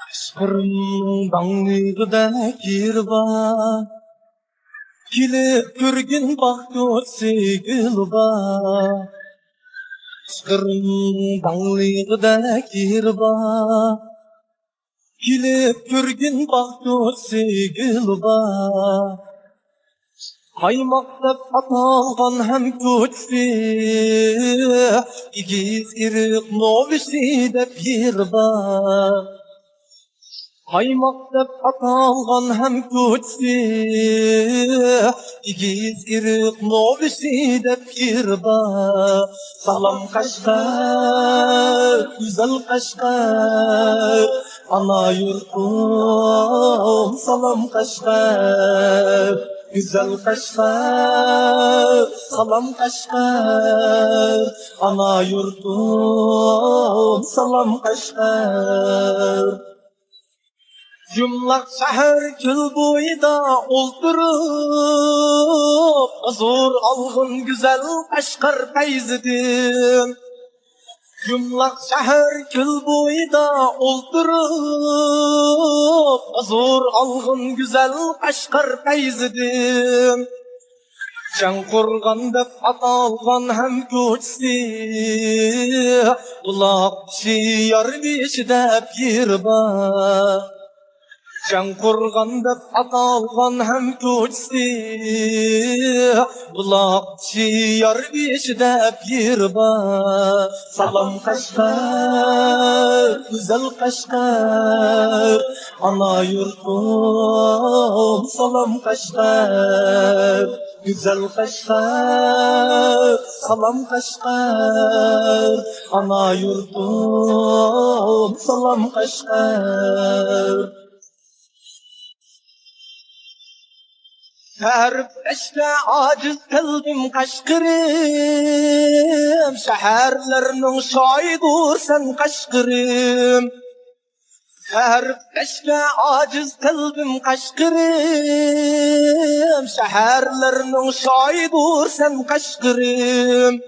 Kışkırın dağnıgıda kirba, kilip görgün baktı segilba. Kışkırın dağnıgıda kirba, kilip görgün baktı segilba. Kaymaktap atalgan hem kötsi, igiz irik novisi dep yirba. Kaymaktap atalgan hem kötsi, igiz irik novisi dep yirba. Salam Kaşgar, güzel Kaşgar, ana yurtum, salam Kaşgar. Güzel Kaşgar, salam Kaşgar, ana yurtum, salam Kaşgar. Yumlak şehir kül boyida oldurup, huzur algın güzel Kaşgar feyzidin. Yumlak şehir kül boyida oldurup, huzur algın güzel Kaşgar feyzidin. Can kurgan dep atalgan hem köçsi, bulak şiyar biş dep yirba. Can kurgan dep atalgan hem köçsi, bulak şiyar biş dep yirba. Salam Kaşgar, güzel Kaşgar, ana yurtum, salam Kaşgar. Güzel Kaşgar, salam Kaşgar, ana yurtum, salam Kaşgar. Her eşte aciz kaldım Kaşgarım, şehirlerinin şahidu sen Kaşgarım. Her eşte aciz kaldım Kaşgarım, şehirlerinin şahidu sen Kaşgarım.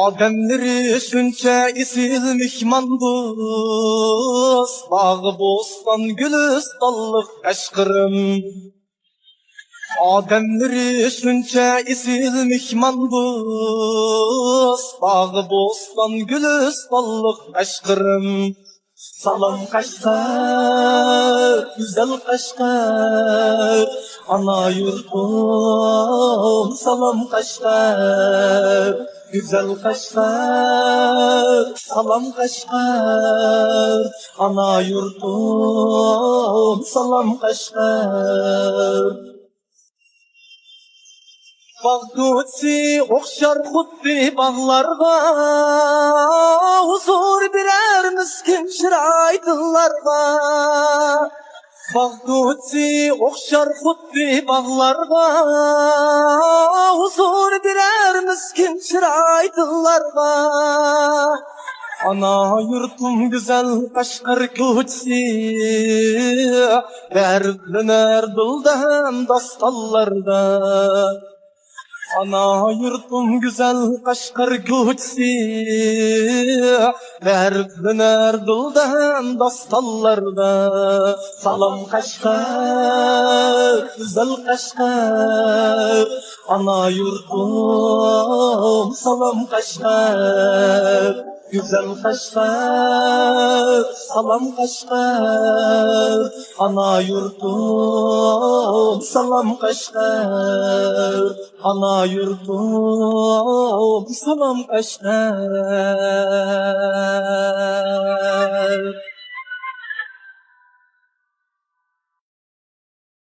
Ademleri şünçe isil mihmandus, bağı bostan gülistallık Kaşgarım. Ademleri şünçe isil mihmandus, bağı bostan gülistallık Kaşgarım. Salam Kaşgar, güzel Kaşgar, ana yurtum, salam Kaşgar. Güzel Kaşgar, salam Kaşgar, ana yurtum, salam Kaşgar. Bağdutsi okşar hutbi bağlarga, huzur birer miskin şiraydıllarga. Bağdutsi okşar hutbi bağlarga, huzur birer miskin şiraydıllarga. Ana yurtum güzel Kaşgar köçsi, derdlener dılda hem dastallarda. Ana yurtum güzel Kaşgar köçsi, derdlener dılda hem dastallarda. Salam Kaşgar, güzel Kaşgar, ana yurtum, salam Kaşgar. Güzel Kaşgar, salam Kaşgar, ana yurtum, salam Kaşgar. Ana yurtum, salam Kaşgar.